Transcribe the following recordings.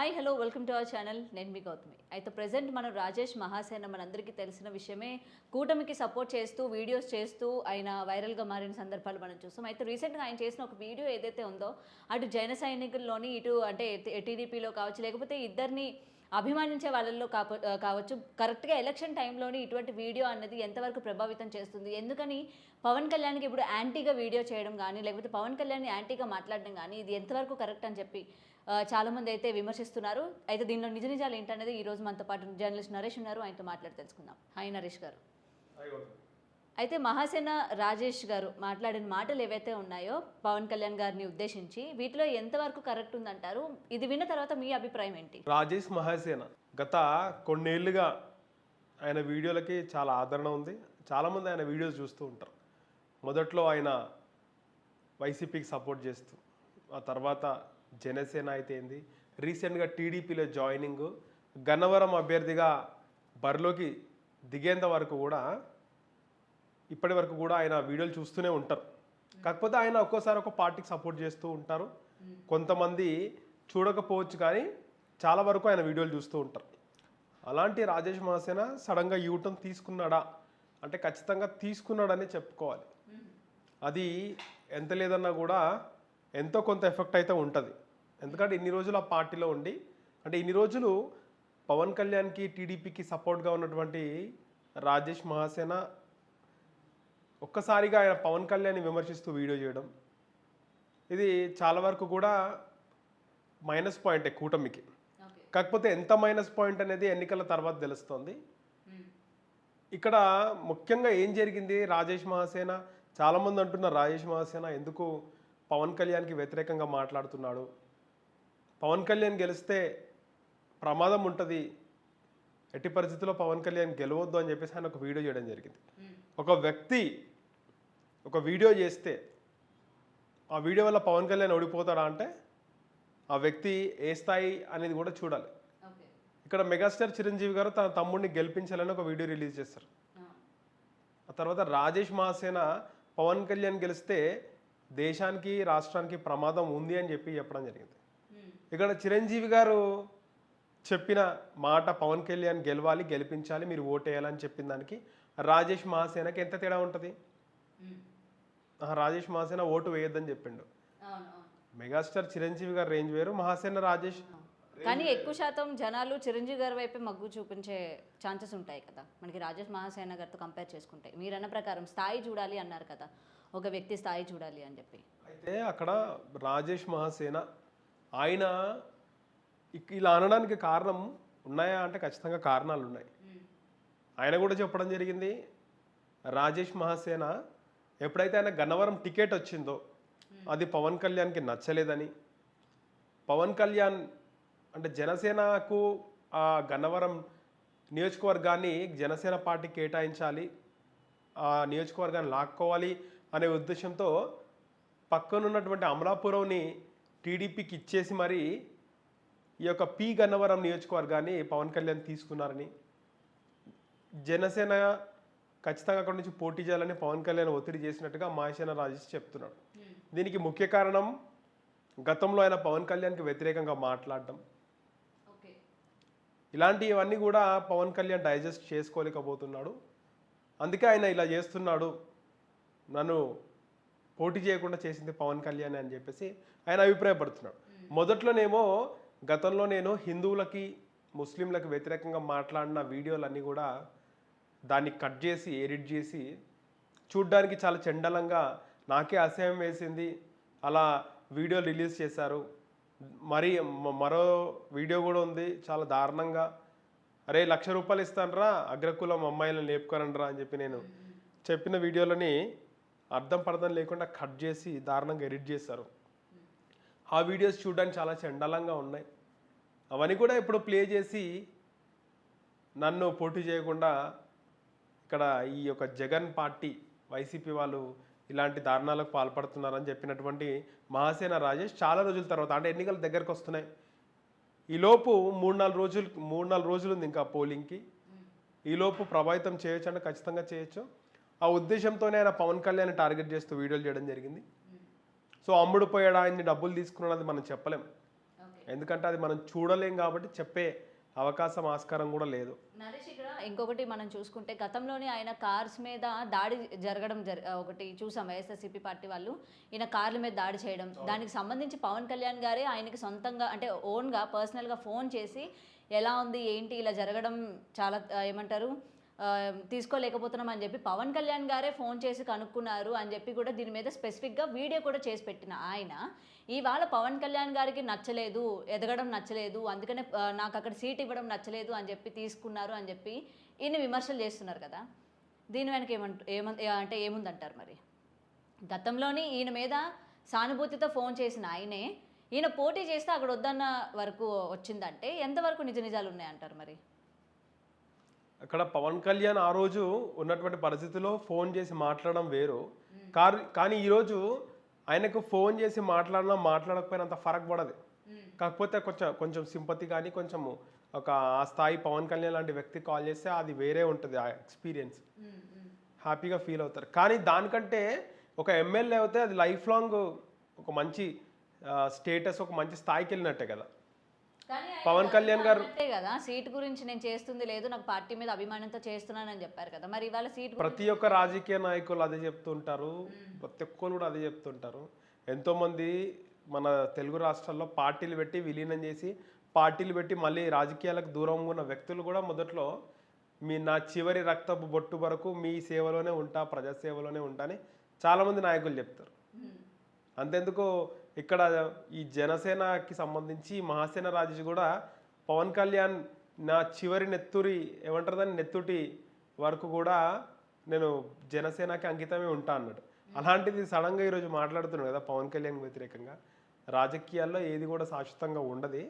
Hi hello welcome to our channel. నేను మీ గౌతమి. అయితే present మనం రాజేష్ మహాసేన మనందరికీ తెలిసిన విషయమే. కూటమికి సపోర్ట్ చేస్తూ వీడియోస్ చేస్తూ ఆయన వైరల్గా మారిన సందర్భాలు మనం చూస్తాం. అయితే రీసెంట్గా ఆయన చేసిన ఒక వీడియో ఏదైతే ఉందో అటు జన సైనికుల్లోని ఇటు అంటే టీడీపీలో కావచ్చు, లేకపోతే ఇద్దరిని అభిమానించే వాళ్ళల్లో కావచ్చు, కరెక్ట్గా ఎలక్షన్ టైంలోని ఇటువంటి వీడియో అన్నది ఎంతవరకు ప్రభావితం చేస్తుంది, ఎందుకని పవన్ కళ్యాణ్కి ఇప్పుడు యాంటీగా వీడియో చేయడం కానీ, లేకపోతే పవన్ కళ్యాణ్ యాంటీగా మాట్లాడడం కానీ ఇది ఎంతవరకు కరెక్ట్ అని చెప్పి చాలామంది అయితే విమర్శిస్తున్నారు. అయితే దీనిలో నిజ నిజాలు ఏంటనేది ఈరోజు మనతో పాటు జర్నలిస్ట్ నరేష్ ఉన్నారు, ఆయనతో మాట్లాడి తెలుసుకుందాం. హాయ్ నరేష్ గారు. అయితే మహాసేన రాజేష్ గారు మాట్లాడిన మాటలు ఏవైతే ఉన్నాయో పవన్ కళ్యాణ్ గారిని ఉద్దేశించి వీటిలో ఎంతవరకు కరెక్ట్ ఉందంటారు? ఇది విన్న తర్వాత మీ అభిప్రాయం ఏంటి? రాజేష్ మహాసేన గత కొన్నేళ్లుగా ఆయన వీడియోలకి చాలా ఆదరణ ఉంది. చాలామంది ఆయన వీడియోస్ చూస్తూ ఉంటారు. మొదట్లో ఆయన వైసీపీకి సపోర్ట్ చేస్తూ, ఆ తర్వాత జనసేన అయితే ఏంది, రీసెంట్గా టీడీపీలో జాయినింగ్, గన్నవరం అభ్యర్థిగా బరిలోకి దిగేంత వరకు కూడా ఇప్పటి వరకు కూడా ఆయన వీడియోలు చూస్తూనే ఉంటారు. కాకపోతే ఆయన ఒక్కోసారి ఒక పార్టీకి సపోర్ట్ చేస్తూ ఉంటారు. కొంతమంది చూడకపోవచ్చు, కానీ చాలా వరకు ఆయన వీడియోలు చూస్తూ ఉంటారు. అలాంటి రాజేష్ మహాసేన సడన్గా యూటర్న్ తీసుకున్నాడా అంటే ఖచ్చితంగా తీసుకున్నాడని చెప్పుకోవాలి. అది ఎంత లేదన్నా కూడా ఎంతో కొంత ఎఫెక్ట్ అయితే ఉంటుంది. ఎందుకంటే ఇన్ని రోజులు ఆ పార్టీలో ఉండి, అంటే ఇన్ని రోజులు పవన్ కళ్యాణ్కి టీడీపీకి సపోర్ట్గా ఉన్నటువంటి రాజేష్ మహాసేన ఒక్కసారిగా ఆయన పవన్ కళ్యాణ్ని విమర్శిస్తూ వీడియో చేయడం, ఇది చాలా వరకు కూడా మైనస్ పాయింటే కూటమికి. కాకపోతే ఎంత మైనస్ పాయింట్ అనేది ఎన్నికల తర్వాత తెలుస్తుంది. ఇక్కడ ముఖ్యంగా ఏం జరిగింది, రాజేష్ మహాసేన చాలామంది అంటున్నారు రాజేష్ మహాసేన ఎందుకు పవన్ కళ్యాణ్కి వ్యతిరేకంగా మాట్లాడుతున్నాడు, పవన్ కళ్యాణ్ గెలిస్తే ప్రమాదం ఉంటుంది, ఎట్టి పరిస్థితుల్లో పవన్ కళ్యాణ్ గెలవద్దు అని చెప్పేసి ఆయన ఒక వీడియో చేయడం జరిగింది. ఒక వ్యక్తి ఒక వీడియో చేస్తే ఆ వీడియో వల్ల పవన్ కళ్యాణ్ ఓడిపోతాడా అంటే ఆ వ్యక్తి ఏ స్థాయి అనేది కూడా చూడాలి. ఇక్కడ మెగాస్టార్ చిరంజీవి గారు తన తమ్ముడిని గెలిపించాలని ఒక వీడియో రిలీజ్ చేస్తారు. ఆ తర్వాత రాజేష్ మహాసేన పవన్ కళ్యాణ్ గెలిస్తే దేశానికి రాష్ట్రానికి ప్రమాదం ఉంది అని చెప్పడం జరిగింది. ఇక్కడ చిరంజీవి గారు చెప్పిన మాట పవన్ కళ్యాణ్ గెలవాలి, గెలిపించాలి, మీరు ఓటేయాలని చెప్పిన దానికి రాజేష్ మహాసేనకి ఎంత తేడా ఉంటుంది? రాజేష్ మహాసేన ఓటు వేయొద్దని చెప్పిండు. మెగాస్టార్ చిరంజీవి గారు రేంజ్ వేరు, మహాసేన రాజేష్. కానీ ఎక్కువ శాతం జనాలు చిరంజీవి గారి వైపే మగ్గు చూపించే ఛాన్సెస్ ఉంటాయి కదా మనకి రాజేష్ మహాసేన గారితో కంపేర్ చేసుకుంటే. మీరు అన్న ప్రకారం స్థాయి చూడాలి అన్నారు కదా, ఒక వ్యక్తి స్థాయి చూడాలి అని చెప్పి. అయితే అక్కడ రాజేష్ మహాసేన ఆయన ఇలా అనడానికి కారణం ఉన్నాయా అంటే ఖచ్చితంగా కారణాలు ఉన్నాయి. ఆయన కూడా చెప్పడం జరిగింది, రాజేష్ మహాసేన ఎప్పుడైతే ఆయన గన్నవరం టికెట్ వచ్చిందో అది పవన్ కళ్యాణ్కి నచ్చలేదని, పవన్ కళ్యాణ్ అంటే జనసేనకు ఆ గన్నవరం నియోజకవర్గాన్ని జనసేన పార్టీ కేటాయించాలి, ఆ నియోజకవర్గాన్ని లాక్కోవాలి అనే ఉద్దేశంతో పక్కనున్నటువంటి అమలాపురంని టీడీపీకి ఇచ్చేసి మరి ఈ యొక్క పి గన్నవరం నియోజకవర్గాన్ని పవన్ కళ్యాణ్ తీసుకున్నారని, జనసేన ఖచ్చితంగా అక్కడ నుంచి పోటీ చేయాలని పవన్ కళ్యాణ్ ఒత్తిడి చేసినట్టుగా మహాసేన రాజేష్ చెప్తున్నాడు. దీనికి ముఖ్య కారణం గతంలో ఆయన పవన్ కళ్యాణ్కి వ్యతిరేకంగా మాట్లాడడం. ఇలాంటివన్నీ కూడా పవన్ కళ్యాణ్ డైజెస్ట్ చేసుకోలేకపోతున్నాడు. అందుకే ఆయన ఇలా చేస్తున్నాడు, నన్ను పోటీ చేయకుండా చేసింది పవన్ కళ్యాణ్ అని చెప్పేసి ఆయన అభిప్రాయపడుతున్నాడు. మొదట్లోనేమో గతంలో నేను హిందువులకి ముస్లింలకు వ్యతిరేకంగా మాట్లాడిన వీడియోలన్నీ కూడా దాన్ని కట్ చేసి ఎడిట్ చేసి చూడ్డానికి చాలా చండలంగా నాకే అసహ్యం వేసింది, అలా వీడియో రిలీజ్ చేశారు. మరి మరో వీడియో కూడా ఉంది చాలా దారుణంగా, అరే 1,00,000 రూపాయలు ఇస్తానరా అగ్రకులం అమ్మాయిలను లేపుకోరండ్రా అని చెప్పి నేను చెప్పిన వీడియోలని అర్థం పర్థం లేకుండా కట్ చేసి దారుణంగా ఎడిట్ చేశారు. ఆ వీడియోస్ చూడడానికి చాలా చండాలంగా ఉన్నాయి. అవన్నీ కూడా ఇప్పుడు ప్లే చేసి నన్ను పోటీ చేయకుండా ఇక్కడ ఈ యొక్క జగన్ పార్టీ వైసీపీ వాళ్ళు ఇలాంటి దారుణాలకు పాల్పడుతున్నారని చెప్పినటువంటి మహాసేన రాజేష్ చాలా రోజుల తర్వాత, అంటే ఎన్నికలు దగ్గరకు వస్తున్నాయి, ఈలోపు 3-4 రోజులు ఉంది ఇంకా పోలింగ్కి, ఈలోపు ప్రభావితం చేయొచ్చు అంటే ఖచ్చితంగా చేయొచ్చు. ఆ ఉద్దేశంతోనే ఆయన పవన్ కళ్యాణ్ టార్గెట్ చేస్తూ వీడియోలు చేయడం జరిగింది. సో అమ్ముడు పోయాడా, ఆయన్ని డబ్బులు తీసుకున్నాడని మనం చెప్పలేం. ఎందుకంటే అది మనం చూడలేం కాబట్టి చెప్పే అవకాశం ఆస్కారం కూడా లేదు. నరేష్, ఇక్కడ ఇంకొకటి మనం చూసుకుంటే గతంలోనే ఆయన కార్స్ మీద దాడి జరగడం ఒకటి చూసాం. వైఎస్ఆర్సీపీ పార్టీ వాళ్ళు ఈయన కార్ల మీద దాడి చేయడం, దానికి సంబంధించి పవన్ కళ్యాణ్ గారే ఆయనకి సొంతంగా అంటే ఓన్గా పర్సనల్గా ఫోన్ చేసి ఎలా ఉంది ఏంటి ఇలా జరగడం చాలా ఏమంటారు తీసుకోలేకపోతున్నాం అని చెప్పి పవన్ కళ్యాణ్ గారే ఫోన్ చేసి కనుక్కున్నారు అని చెప్పి కూడా దీని మీద స్పెసిఫిక్గా వీడియో కూడా చేసి పెట్టిన ఆయన ఇవాళ పవన్ కళ్యాణ్ గారికి నచ్చలేదు, ఎదగడం నచ్చలేదు, అందుకనే నాకు అక్కడ సీట్ ఇవ్వడం నచ్చలేదు అని చెప్పి తీసుకున్నారు అని చెప్పి ఈయన విమర్శలు చేస్తున్నారు కదా. దీని వెనక అంటే ఏముందంటారు మరి? గతంలోని ఈయన మీద సానుభూతితో ఫోన్ చేసిన ఆయనే ఈయన పోటీ చేస్తే అక్కడ వద్దన్న వరకు వచ్చిందంటే ఎంతవరకు నిజ నిజాలు ఉన్నాయంటారు మరి? అక్కడ పవన్ కళ్యాణ్ ఆ రోజు ఉన్నటువంటి పరిస్థితిలో ఫోన్ చేసి మాట్లాడడం వేరు. కానీ ఈరోజు ఆయనకు ఫోన్ చేసి మాట్లాడినా మాట్లాడకపోయినా అంత ఫరక్ పడదు. కాకపోతే కొంచెం సింపతి కానీ కొంచెం ఒక ఆ స్థాయి పవన్ కళ్యాణ్ లాంటి వ్యక్తి కాల్ చేస్తే అది వేరే ఉంటుంది. ఆ ఎక్స్పీరియన్స్ హ్యాపీగా ఫీల్ అవుతారు. కానీ దానికంటే ఒక ఎమ్మెల్యే అయితే అది లైఫ్ లాంగ్ ఒక మంచి స్టేటస్, ఒక మంచి స్థాయికి వెళ్ళినట్టే కదా. పవన్ కళ్యాణ్ గారు కదా సీట్ గురించి నేను చేస్తుంది లేదు, నాకు పార్టీ మీద అభిమానంతో చేస్తున్నానని చెప్పారు కదా. మరి ఇవాళ సీట్ ప్రతి ఒక్క రాజకీయ నాయకులు అదే చెప్తుంటారు, ప్రతి ఒక్కరు కూడా అదే చెప్తుంటారు. ఎంతోమంది మన తెలుగు రాష్ట్రాల్లో పార్టీలు పెట్టి విలీనం చేసి పార్టీలు పెట్టి మళ్ళీ రాజకీయాలకు దూరంగా ఉన్న వ్యక్తులు కూడా మొదట్లో నా చివరి రక్తపు బొట్టు వరకు మీ సేవలోనే ఉంటా, ప్రజాసేవలోనే ఉంటా అని చాలామంది నాయకులు చెప్తారు. అంతెందుకు ఇక్కడ ఈ జనసేనకి సంబంధించి మహాసేన రాజేష్ కూడా పవన్ కళ్యాణ్ నా చివరి ఏమంటారు దాన్ని నెత్తుటి వరకు కూడా నేను జనసేనకి అంకితమే ఉంటా అన్నాడు. అలాంటిది సడన్గా ఈరోజు మాట్లాడుతున్నాడు కదా పవన్ కళ్యాణ్ వ్యతిరేకంగా. రాజకీయాల్లో ఏది కూడా శాశ్వతంగా ఉండదు.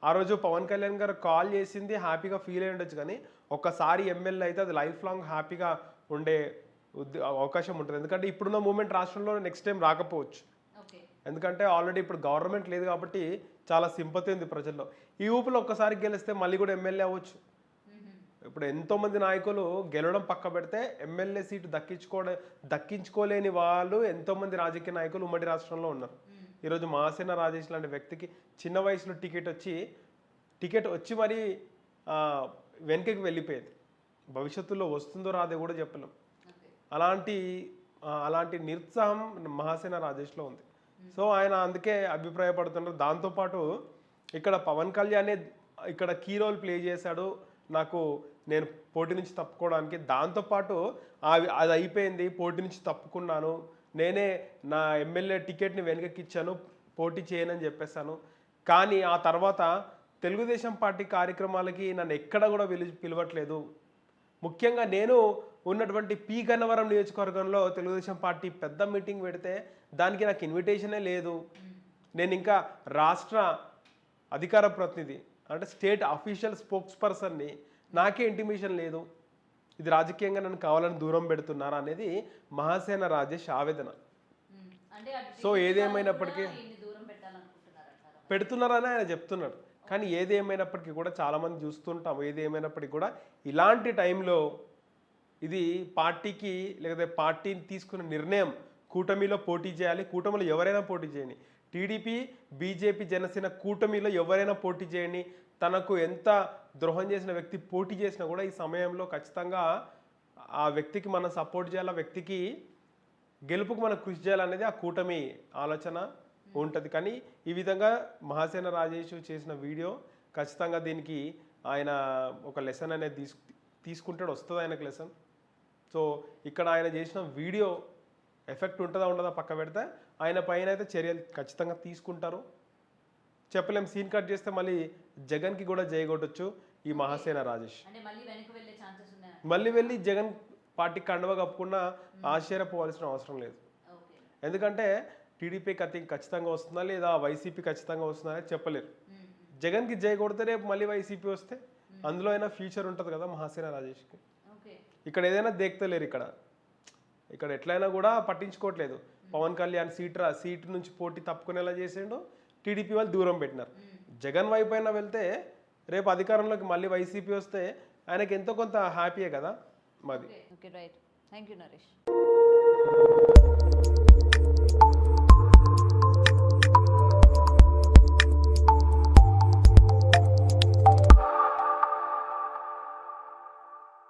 ఆ రోజు పవన్ కళ్యాణ్ గారు కాల్ చేసింది హ్యాపీగా ఫీల్ అయ్యి ఉండొచ్చు, కానీ ఒక్కసారి ఎమ్మెల్యే అయితే అది లైఫ్ లాంగ్ హ్యాపీగా ఉండే అవకాశం ఉంటుంది. ఎందుకంటే ఇప్పుడున్న మూమెంట్ రాష్ట్రంలో నెక్స్ట్ టైం రాకపోవచ్చు. ఎందుకంటే ఆల్రెడీ ఇప్పుడు గవర్నమెంట్ లేదు కాబట్టి చాలా సింపతి ఉంది ప్రజల్లో. ఈ ఊపిలో ఒక్కసారి గెలిస్తే మళ్ళీ కూడా ఎమ్మెల్యే అవ్వచ్చు. ఇప్పుడు ఎంతోమంది నాయకులు గెలవడం పక్క పెడితే ఎమ్మెల్యే సీటు దక్కించుకోలేని వాళ్ళు ఎంతోమంది రాజకీయ నాయకులు ఉమ్మడి రాష్ట్రంలో ఉన్నారు. ఈరోజు మహాసేన రాజేష్ లాంటి వ్యక్తికి చిన్న వయసులో టికెట్ వచ్చి మరీ వెనకకి వెళ్ళిపోయేది. భవిష్యత్తులో వస్తుందో రాదో కూడా చెప్పలేం. అలాంటి నిరుత్సాహం మహాసేన రాజేష్లో ఉంది. సో ఆయన అందుకే అభిప్రాయపడుతున్నారు. దాంతోపాటు ఇక్కడ పవన్ కళ్యాణే ఇక్కడ కీ రోల్ ప్లే చేశాడు నేను పోటీ నుంచి తప్పుకోవడానికి. దాంతోపాటు అది అయిపోయింది, పోటీ నుంచి తప్పుకున్నాను, నేనే నా ఎమ్మెల్యే టికెట్ని వెనకకిచ్చాను, పోటీ చేయనని చెప్పేశాను. కానీ ఆ తర్వాత తెలుగుదేశం పార్టీ కార్యక్రమాలకి నన్ను ఎక్కడ కూడా పిలవట్లేదు. ముఖ్యంగా నేను ఉన్నటువంటి పి గన్నవరం నియోజకవర్గంలో తెలుగుదేశం పార్టీ పెద్ద మీటింగ్ పెడితే దానికి నాకు ఇన్విటేషనే లేదు. నేను ఇంకా రాష్ట్ర అధికార ప్రతినిధి అంటే స్టేట్ అఫీషియల్ స్పోక్స్ పర్సన్ని, నాకే ఇంటిమేషన్ లేదు. ఇది రాజకీయంగా నన్ను కావాలని దూరం పెడుతున్నారా అనేది మహాసేన రాజేష్ ఆవేదన. సో ఏదేమైనప్పటికీ పెడుతున్నారని ఆయన చెప్తున్నాడు. కానీ ఏదేమైనప్పటికీ కూడా చాలామంది చూస్తుంటాం. ఏదేమైనప్పటికీ కూడా ఇలాంటి టైంలో ఇది పార్టీకి లేకపోతే పార్టీని తీసుకున్న నిర్ణయం కూటమిలో పోటీ చేయాలి. కూటమిలో ఎవరైనా పోటీ చేయండి. టీడీపీ, బీజేపీ, జనసేన కూటమిలో ఎవరైనా పోటీ చేయండి. తనకు ఎంత ద్రోహం చేసిన వ్యక్తి పోటీ చేసినా కూడా ఈ సమయంలో ఖచ్చితంగా ఆ వ్యక్తికి మనం సపోర్ట్ చేయాలి, ఆ వ్యక్తికి గెలుపుకు మనం కృషి చేయాలనేది ఆ కూటమి ఆలోచన ఉంటుంది. కానీ ఈ విధంగా మహాసేన రాజేష్ చేసిన వీడియో ఖచ్చితంగా దీనికి ఆయన ఒక లెసన్ అనేది తీసుకుంటాడు, వస్తుంది ఆయనకు లెసన్. సో ఇక్కడ ఆయన చేసిన వీడియో ఎఫెక్ట్ ఉంటుందా ఉండదా పక్క పెడితే ఆయన పైన అయితే చర్యలు ఖచ్చితంగా తీసుకుంటారు. చెప్పలేం, సీన్ కట్ చేస్తే మళ్ళీ జగన్కి కూడా జయగొట్టొచ్చు ఈ మహాసేన రాజేష్. మళ్ళీ వెళ్ళి జగన్ పార్టీ కండువ కప్పుకున్నా ఆశ్చర్యపోవాల్సిన అవసరం లేదు. ఎందుకంటే టీడీపీ ఖచ్చితంగా వస్తుందా లేదా వైసీపీ ఖచ్చితంగా వస్తుందా అనేది చెప్పలేరు. జగన్కి జయ కొడితే రేపు మళ్ళీ వైసీపీ వస్తే అందులో అయినా ఫ్యూచర్ ఉంటుంది కదా మహాసేన రాజేష్కి. ఇక్కడ ఏదైనా దేక్తలేరు. ఇక్కడ ఎట్లయినా కూడా పట్టించుకోవట్లేదు. పవన్ కళ్యాణ్ సీటు నుంచి పోటీ తప్పుకునేలా చేసిండు, టీడీపీ వాళ్ళు దూరం పెట్టినారు. జగన్ వైపు అయినా వెళ్తే రేపు అధికారంలోకి మళ్ళీ వైసీపీ వస్తే ఆయనకి ఎంతో కొంత హ్యాపీయే కదా. మాది రైట్. Thank you Naresh.